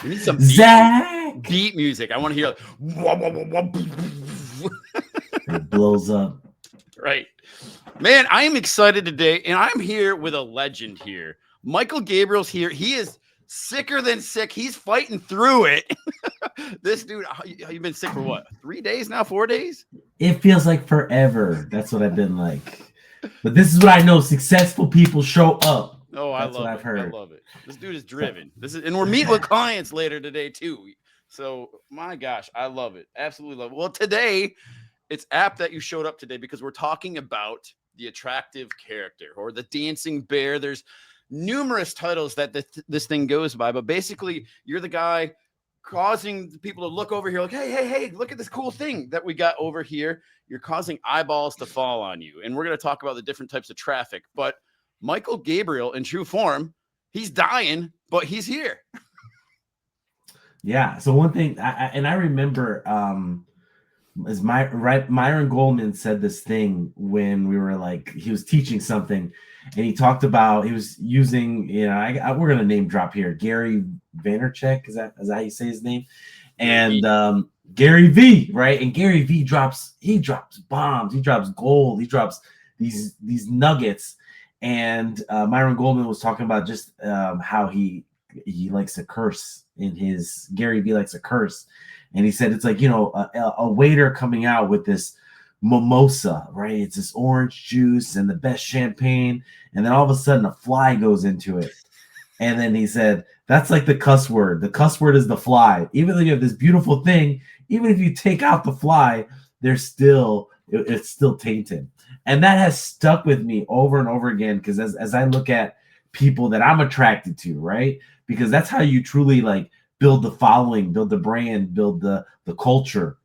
We need some Zach. beat music. I want to hear It blows up. Right. Man, I am excited today, and I'm here with a legend here. Michael Gabriel's here. He is sicker than sick. He's fighting through it. This dude, you've been sick for what? 3 days now? 4 days? It feels like forever. That's what I've been like. But this is what I know. Successful people show up. Oh, That's what I I've heard. love it. This dude is driven. And we're meeting with clients later today too. So my gosh, I love it. Absolutely love it. Well, today it's apt that you showed up today because we're talking about the attractive character or the dancing bear. There's numerous titles that this thing goes by, but basically you're the guy causing people to look over here like, hey, look at this cool thing that we got over here. You're causing eyeballs to fall on you. And we're going to talk about the different types of traffic. But Michael Gabriel, in true form, he's dying, but he's here. Yeah. So one thing, I remember, as Myron Goldman said this thing when we were like, he was teaching something, and he talked about he was using, we're gonna name drop here, Gary Vaynerchuk, is that how you say his name? And Gary V, right? And Gary V drops bombs, he drops gold, he drops these nuggets. And Myron Goldman was talking about just how he likes to curse in his Gary V likes to curse. And he said it's like, a waiter coming out with this mimosa, right? It's this orange juice and the best champagne. And then all of a sudden a fly goes into it. And then he said, that's like the cuss word. The cuss word is the fly. Even though you have this beautiful thing, even if you take out the fly, it's still tainted. And that has stuck with me over and over again, because as I look at people that I'm attracted to, right? Because that's how you truly like build the following, build the brand, build the culture.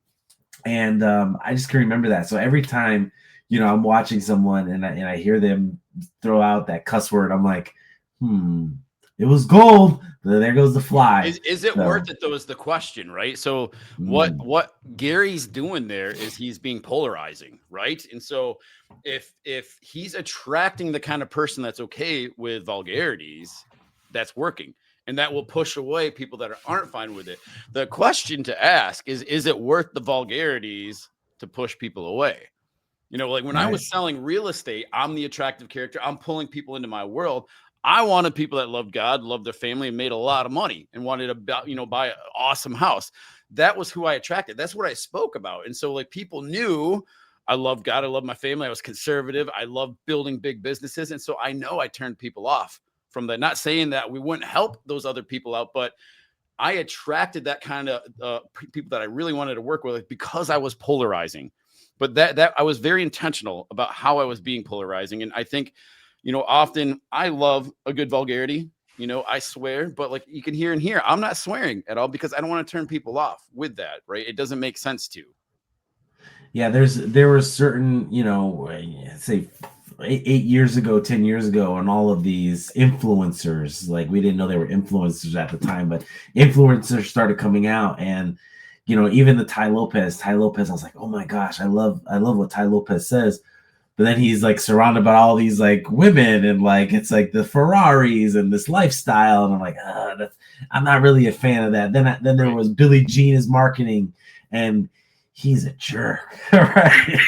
And I just can remember that. So every time, I'm watching someone and I hear them throw out that cuss word, I'm like, it was gold. There goes the fly. Is it worth it though, is the question, right? So what Gary's doing there is he's being polarizing, right? And so if he's attracting the kind of person that's okay with vulgarities, that's working. And that will push away people that aren't fine with it. The question to ask is it worth the vulgarities to push people away? Like when I was selling real estate, I'm the attractive character. I'm pulling people into my world. I wanted people that loved God, loved their family, and made a lot of money and wanted to buy an awesome house. That was who I attracted. That's what I spoke about. And so like people knew I loved God. I loved my family. I was conservative. I loved building big businesses. And so I know I turned people off from that. Not saying that we wouldn't help those other people out, but I attracted that kind of people that I really wanted to work with because I was polarizing. But that I was very intentional about how I was being polarizing. And I think, often I love a good vulgarity. I swear, but like you can hear in here, I'm not swearing at all because I don't want to turn people off with that, right? It doesn't make sense to. Yeah, there were certain, say 8 years ago, 10 years ago, and all of these influencers, like we didn't know they were influencers at the time, but influencers started coming out, and even the Ty Lopez, I was like, oh my gosh, I love what Ty Lopez says. But then he's like surrounded by all these like women and like it's like the Ferraris and this lifestyle, and I'm like, I'm not really a fan of that. Then there was Billie Jean as marketing, and he's a jerk, right?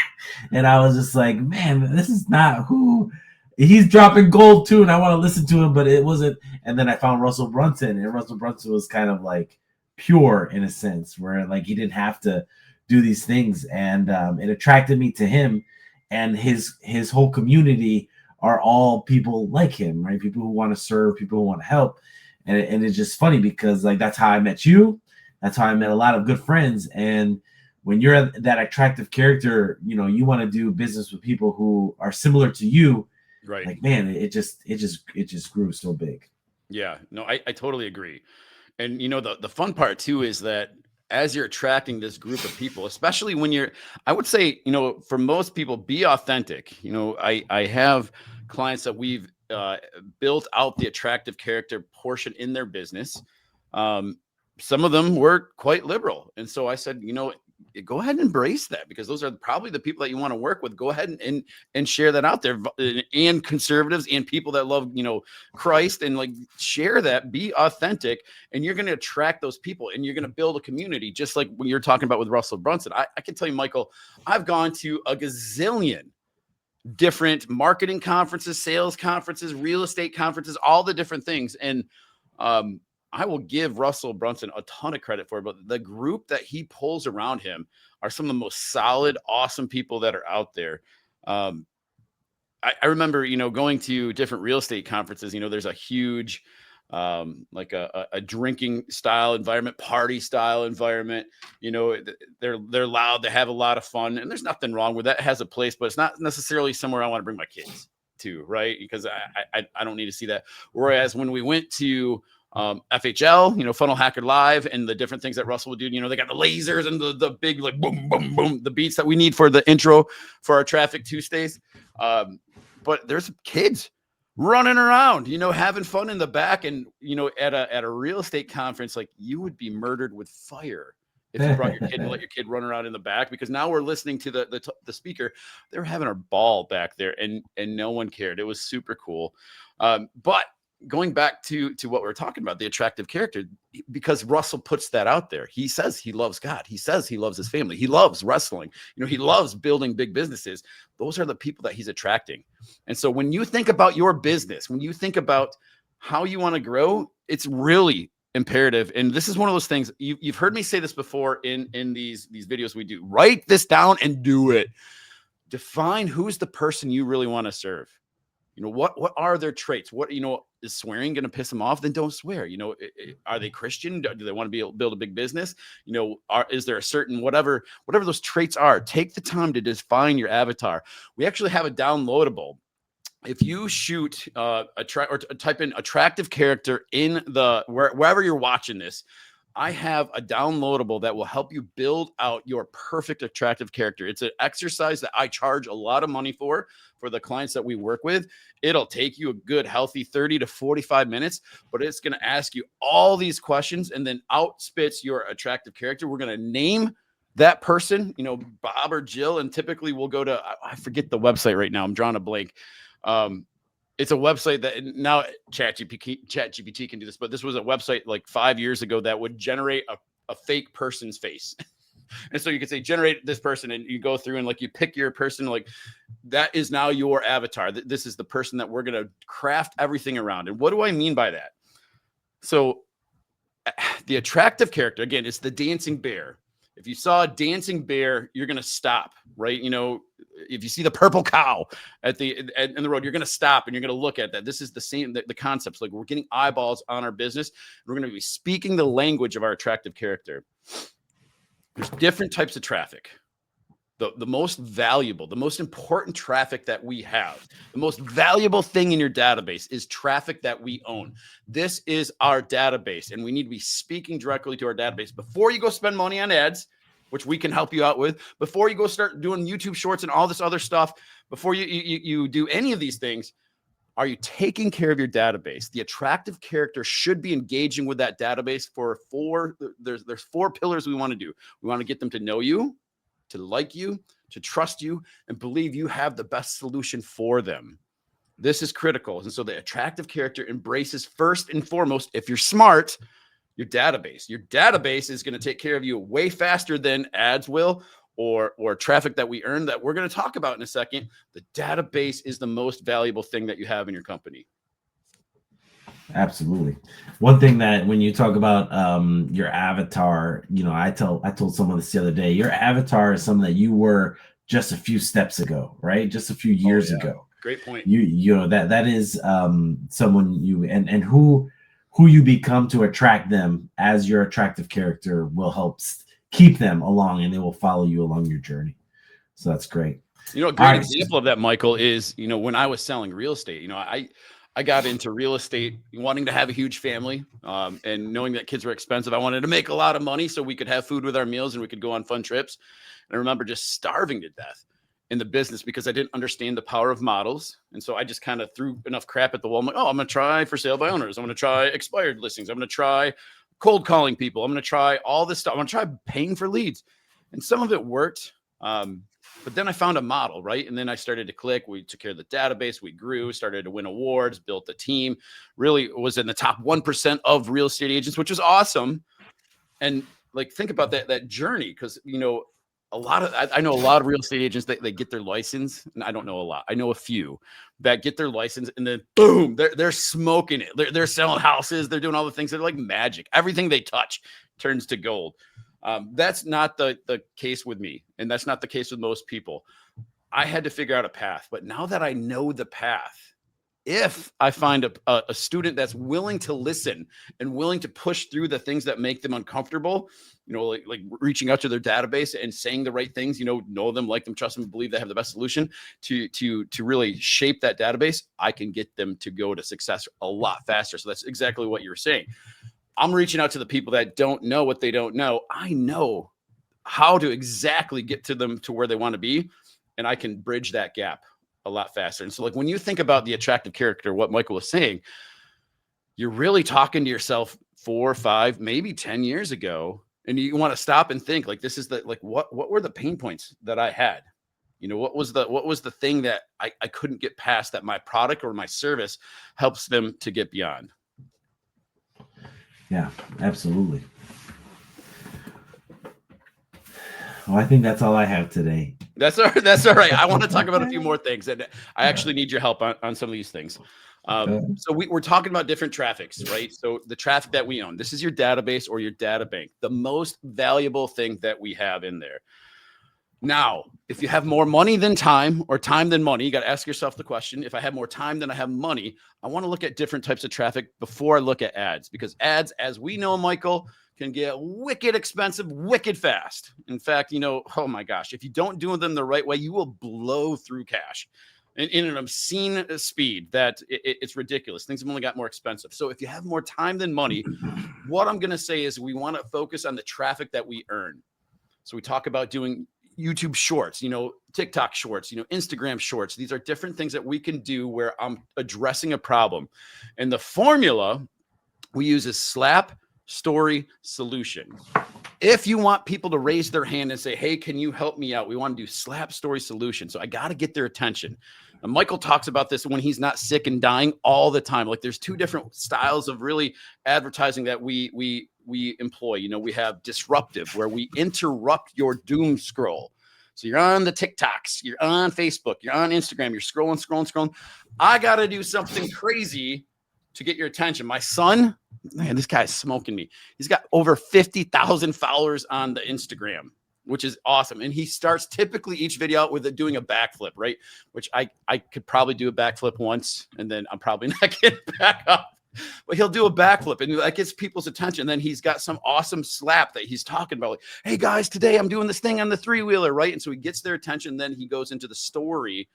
And I was just like, man, this is not who. He's dropping gold too, and I want to listen to him, but it wasn't. And then I found Russell Brunson, and Russell Brunson was kind of like pure in a sense, where like he didn't have to do these things, and it attracted me to him. And his whole community are all people like him, right? People who want to serve, people who want to help. And it's just funny because like that's how I met you. That's how I met a lot of good friends. And when you're that attractive character, you want to do business with people who are similar to you. Right. Like, man, it just grew so big. Yeah, no, I totally agree. And the fun part too is that as you're attracting this group of people, especially when I would say, for most people, be authentic. I have clients that we've built out the attractive character portion in their business. Some of them were quite liberal. And so I said, go ahead and embrace that, because those are probably the people that you want to work with. Go ahead and share that out there, and conservatives and people that love, Christ, and like share that, be authentic, and you're going to attract those people, and you're going to build a community, just like when you're talking about with Russell Brunson. I can tell you, Michael, I've gone to a gazillion different marketing conferences, sales conferences, real estate conferences, all the different things. And I will give Russell Brunson a ton of credit for it, but the group that he pulls around him are some of the most solid, awesome people that are out there. I remember, going to different real estate conferences. There's a huge, like a drinking style environment, party style environment. They're loud, they have a lot of fun, and there's nothing wrong with that. It has a place, but it's not necessarily somewhere I want to bring my kids to, right? Because I don't need to see that. Whereas when we went to FHL, Funnel Hacker Live, and the different things that Russell would do, they got the lasers and the big, like, boom, boom, boom, the beats that we need for the intro for our Traffic Tuesdays. But there's kids running around, having fun in the back. And, at a real estate conference, like, you would be murdered with fire if you brought your kid and let your kid run around in the back, because now we're listening to the speaker. They were having a ball back there, and no one cared. It was super cool. But going back to what we're talking about, the attractive character, because Russell puts that out there. He says he loves God. He says he loves his family. He loves wrestling. He loves building big businesses. Those are the people that he's attracting. And so when you think about your business, when you think about how you want to grow, it's really imperative. And this is one of those things, you've heard me say this before in these videos we do. Write this down and do it. Define who's the person you really want to serve. What are their traits? What, is swearing going to piss them off? Then don't swear. Are they Christian? Do they want to build a big business? Is there a certain, whatever those traits are, take the time to define your avatar. We actually have a downloadable. If you shoot or type in attractive character in wherever you're watching this, I have a downloadable that will help you build out your perfect attractive character. It's an exercise that I charge a lot of money for the clients that we work with. It'll take you a good, healthy 30 to 45 minutes, but it's going to ask you all these questions and then outspits your attractive character. We're going to name that person, Bob or Jill, and typically we'll go to, I forget the website right now. I'm drawing a blank. It's a website that now ChatGPT can do this, but this was a website like 5 years ago that would generate a fake person's face. And so you could say, generate this person, and you go through and like you pick your person, like that is now your avatar. This is the person that we're going to craft everything around. And what do I mean by that? So the attractive character, again, it's the dancing bear. If you saw a dancing bear, you're going to stop, right? If you see the purple cow in the road, you're going to stop and you're going to look at that. This is the same, the concepts. Like, we're getting eyeballs on our business. We're going to be speaking the language of our attractive character. There's different types of traffic. The most valuable, the most important traffic that we have, the most valuable thing in your database is traffic that we own. This is our database, and we need to be speaking directly to our database before you go spend money on ads, which we can help you out with, before you go start doing YouTube shorts and all this other stuff, before you do any of these things. Are you taking care of your database? The attractive character should be engaging with that database there's 4 pillars we want to do. We want to get them to know you, to like you, to trust you, and believe you have the best solution for them. This is critical. And so the attractive character embraces, first and foremost, if you're smart, your database. Your database is going to take care of you way faster than ads will, or traffic that we earn, that we're going to talk about in a second. The database is the most valuable thing that you have in your company. Absolutely. One thing that when you talk about your avatar, I told someone this the other day, your avatar is something that you were just a few steps ago, right? Just a few years ago. Great point. That is someone you and who you become to attract them as your attractive character will help keep them along, and they will follow you along your journey. So that's great. A great example of that, Michael, is, when I was selling real estate, I got into real estate wanting to have a huge family, and knowing that kids were expensive. I wanted to make a lot of money so we could have food with our meals and we could go on fun trips. And I remember just starving to death in the business because I didn't understand the power of models. And so I just kind of threw enough crap at the wall. I'm like, I'm going to try for sale by owners. I'm going to try expired listings. I'm going to try cold calling people. I'm going to try all this stuff. I'm going to try paying for leads. and some of it worked. But then I found a model, right? And then I started to click. We took care of the database. We grew, started to win awards, built a team, really was in the top 1% of real estate agents, which was awesome. And like, think about that journey. Because, you know, I know a lot of real estate agents, they get their license, and I don't know a lot. I know a few that get their license and then boom, they're smoking it. They're selling houses. They're doing all the things that are like magic. Everything they touch turns to gold. That's not the case with me, and that's not the case with most people. I had to figure out a path, but now that I know the path, if I find a student that's willing to listen and willing to push through the things that make them uncomfortable, you know, like reaching out to their database and saying the right things, you know them, like them, trust them, believe they have the best solution to really shape that database, I can get them to go to success a lot faster. So that's exactly what you're saying. I'm reaching out to the people that don't know what they don't know. I know how to exactly get to them to where they want to be, and I can bridge that gap a lot faster. And so, like, when you think about the attractive character, what Michael was saying, you're really talking to yourself 4, 5, maybe 10 years ago, and you want to stop and think, like, this is what were the pain points that I had? You know, what was the thing that I couldn't get past that my product or my service helps them to get beyond? Yeah, absolutely. Well, I think that's all I have today. That's all right. I want to talk about a few more things, and I actually need your help on some of these things. So we're talking about different traffics, right? So the traffic that we own, this is your database or your data bank, the most valuable thing that we have in there. Now, if you have more money than time or time than money, you got to ask yourself the question, if I have more time than I have money, I want to look at different types of traffic before I look at ads, because ads, as we know, Michael, can get wicked expensive, wicked fast. In fact, you know, oh my gosh, if you don't do them the right way, you will blow through cash in an obscene speed that it's ridiculous. Things have only got more expensive. So if you have more time than money, what I'm going to say is we want to focus on the traffic that we earn. So we talk about doing YouTube shorts, you know, TikTok shorts, you know, Instagram shorts. These are different things that we can do where I'm addressing a problem. And the formula we use is slap, story, solution. If you want people to raise their hand and say, hey, can you help me out? We want to do slap, story, solution. So I got to get their attention. And Michael talks about this when he's not sick and dying all the time. Like, there's two different styles of really advertising that we employ. You know, we have disruptive, where we interrupt your doom scroll. So you're on the TikToks, you're on Facebook, you're on Instagram, you're scrolling. I got to do something crazy to get your attention. My son, man, this guy's smoking me. He's got over 50,000 followers on the Instagram, which is awesome. And he starts typically each video out with doing a backflip, right? Which I could probably do a backflip once, and then I'm probably not getting back up. But he'll do a backflip, and that gets people's attention. Then he's got some awesome slap that he's talking about. Like, hey guys, today I'm doing this thing on the 3-wheeler, right? And so he gets their attention. Then he goes into the story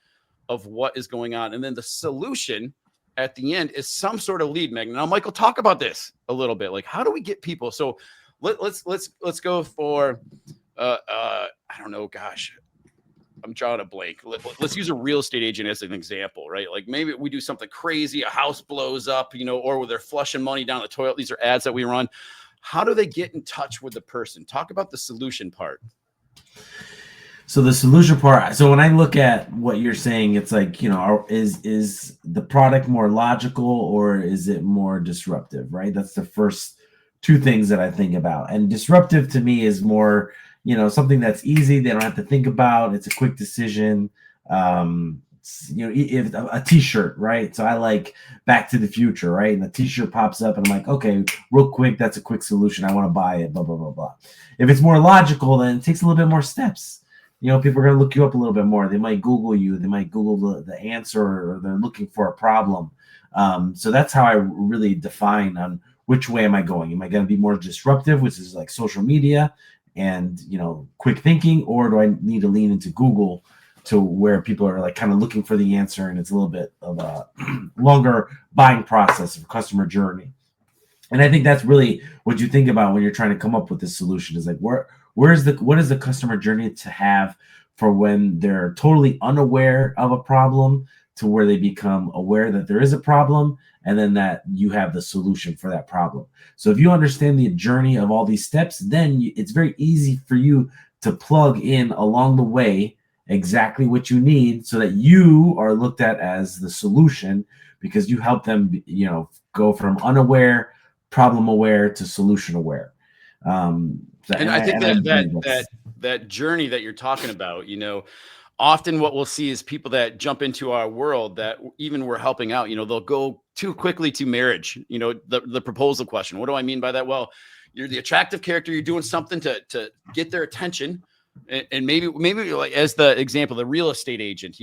of what is going on. And then the solution at the end is some sort of lead magnet. Now, Michael, talk about this a little bit. Like, how do we get people? So let's go for I don't know, gosh, I'm drawing a blank. Let's use a real estate agent as an example, right? Like, maybe we do something crazy, a house blows up, you know, or where they're flushing money down the toilet. These are ads that we run. How do they get in touch with the person? Talk about the solution part. So the solution part, so when I look at what you're saying, it's like, you know, is the product more logical or is it more disruptive, right? That's the first two things that I think about. And disruptive to me is more, you know, something that's easy. They don't have to think about. It's a quick decision. You know, if a t-shirt, right? So I like Back to the Future, right? And the t-shirt pops up and I'm like, okay, real quick, that's a quick solution. I want to buy it, blah, blah, blah, blah. If it's more logical, then it takes a little bit more steps. You know, people are going to look you up a little bit more. They might Google you. They might Google the answer, or they're looking for a problem. So that's how I really define on which way am I going. Am I going to be more disruptive, which is like social media and, you know, quick thinking, or do I need to lean into Google to where people are like kind of looking for the answer and it's a little bit of a longer buying process of customer journey? And I think that's really what you think about when you're trying to come up with this solution is like, what is the customer journey to have for when they're totally unaware of a problem to where they become aware that there is a problem, and then that you have the solution for that problem. So if you understand the journey of all these steps, then it's very easy for you to plug in along the way exactly what you need so that you are looked at as the solution, because you help them, go from unaware, problem aware to solution aware. And I think that journey that you're talking about, often what we'll see is people that jump into our world that even we're helping out, they'll go too quickly to marriage, the proposal question. What do I mean by that? Well, you're the attractive character, you're doing something to get their attention. And maybe like as the example, the real estate agent,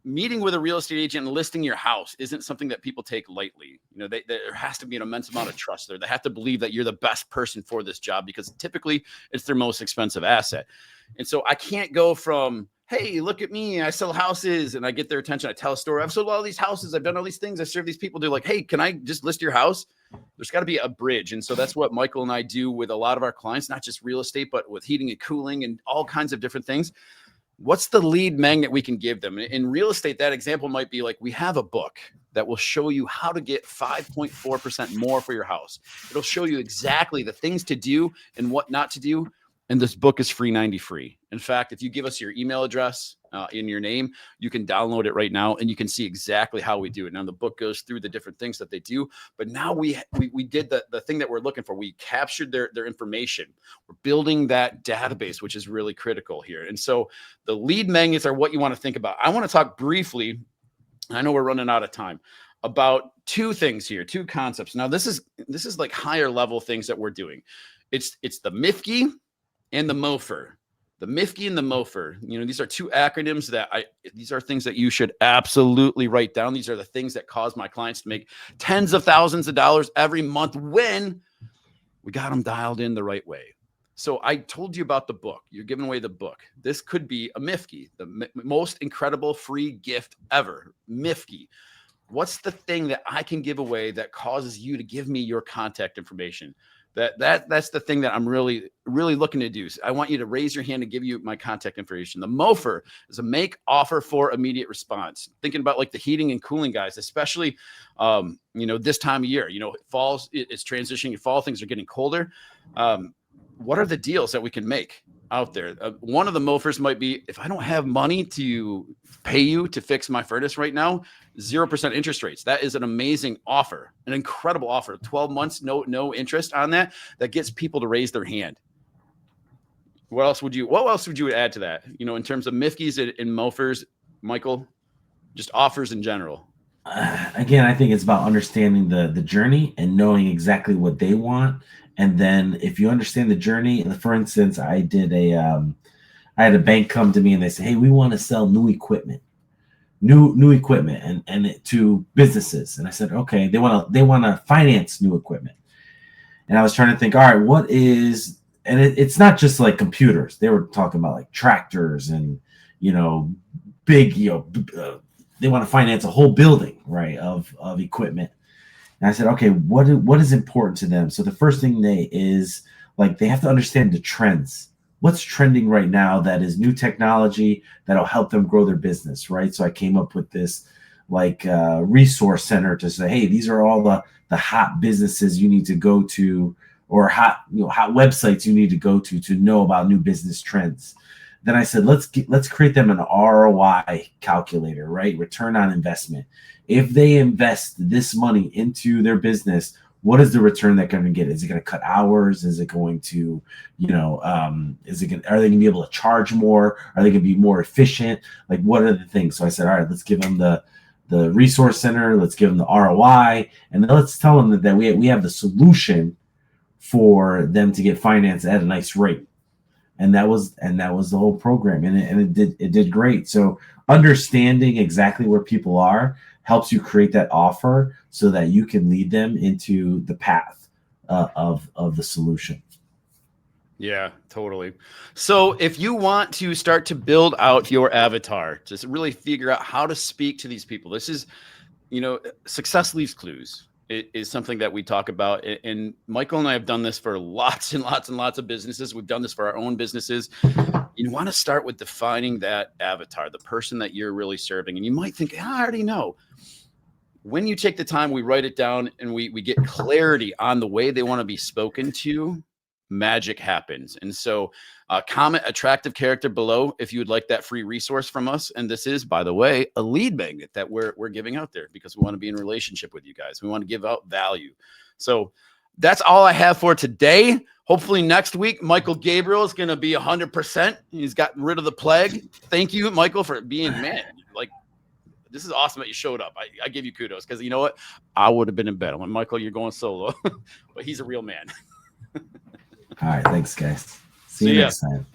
meeting with a real estate agent and listing your house isn't something that people take lightly. There has to be an immense amount of trust there. They have to believe that you're the best person for this job, because typically it's their most expensive asset. And so I can't go from, hey, look at me, I sell houses, and I get their attention. I tell a story. I've sold all these houses. I've done all these things. I serve these people. They're like, hey, can I just list your house? There's got to be a bridge. And so that's what Michael and I do with a lot of our clients, not just real estate, but with heating and cooling and all kinds of different things. What's the lead magnet we can give them? In real estate, that example might be like, we have a book that will show you how to get 5.4% more for your house. It'll show you exactly the things to do and what not to do. And this book is free 90 free. In fact, if you give us your email address in your name, you can download it right now and you can see exactly how we do it. Now the book goes through the different things that they do, but now we did the thing that we're looking for. We captured their information. We're building that database, which is really critical here. And so the lead magnets are what you want to think about. I want to talk briefly, I know we're running out of time, about two things here, two concepts. Now this is like higher level things that we're doing. It's the MIFGI and the MOFR. The MIFGI and the MOFR, these are two acronyms these are things that you should absolutely write down. These are the things that cause my clients to make tens of thousands of dollars every month when we got them dialed in the right way. So I told you about the book. You're giving away the book. This could be a MIFGI, the most incredible free gift ever. MIFGI. What's the thing that I can give away that causes you to give me your contact information? That's the thing that I'm really, really looking to do. So I want you to raise your hand and give you my contact information. The MOFR is a make offer for immediate response. Thinking about like the heating and cooling guys, especially, this time of year, falls, it's transitioning. Fall, things are getting colder. What are the deals that we can make out there? One of the MOFRs might be, if I don't have money to pay you to fix my furnace right now, 0% interest rates. That is an amazing offer, an incredible offer. 12 months, no interest on that. That gets people to raise their hand. What else would you add to that? In terms of MIFGIs and MOFRs, Michael, just offers in general. Again, I think it's about understanding the journey and knowing exactly what they want. And then if you understand the journey, for instance, I had a bank come to me and they said, hey, we want to sell new equipment. New equipment and to businesses. And I said, okay, they want to finance new equipment. And I was trying to think, all right, it's not just like computers. They were talking about like tractors and, big, they want to finance a whole building, right, of equipment. And I said, okay, what is important to them? So the first thing is like, they have to understand the trends. What's trending right now that is new technology that'll help them grow their business, right? So I came up with this like resource center to say, hey, these are all the hot businesses you need to go to, or hot websites you need to go to know about new business trends. Then I said, let's create them an ROI calculator, right? Return on investment. If they invest this money into their business, what is the return they're going to get? Is it going to cut hours? Is it going to, are they going to be able to charge more? Are they going to be more efficient? Like, what are the things? So I said, all right, let's give them the resource center. Let's give them the ROI. And then let's tell them that we have the solution for them to get financed at a nice rate. And that was the whole program. And it did great. So understanding exactly where people are helps you create that offer so that you can lead them into the path of the solution. Yeah, totally. So if you want to start to build out your avatar, just really figure out how to speak to these people, this is, success leaves clues. It is something that we talk about. And Michael and I have done this for lots and lots and lots of businesses. We've done this for our own businesses. You want to start with defining that avatar, the person that you're really serving. And you might think, I already know. When you take the time, we write it down and we get clarity on the way they want to be spoken to. magic happens. And so comment attractive character below if you would like that free resource from us. And this is, by the way, a lead magnet that we're giving out there because we want to be in a relationship with you guys. We want to give out value. So that's all I have for today. Hopefully next week, Michael Gabriel is going to be 100%. He's gotten rid of the plague. Thank you, Michael, for being, man, like, this is awesome that you showed up. I give you kudos because you know what? I would have been in bed. I went, Michael, you're going solo, but he's a real man. All right. Thanks, guys. See you next time.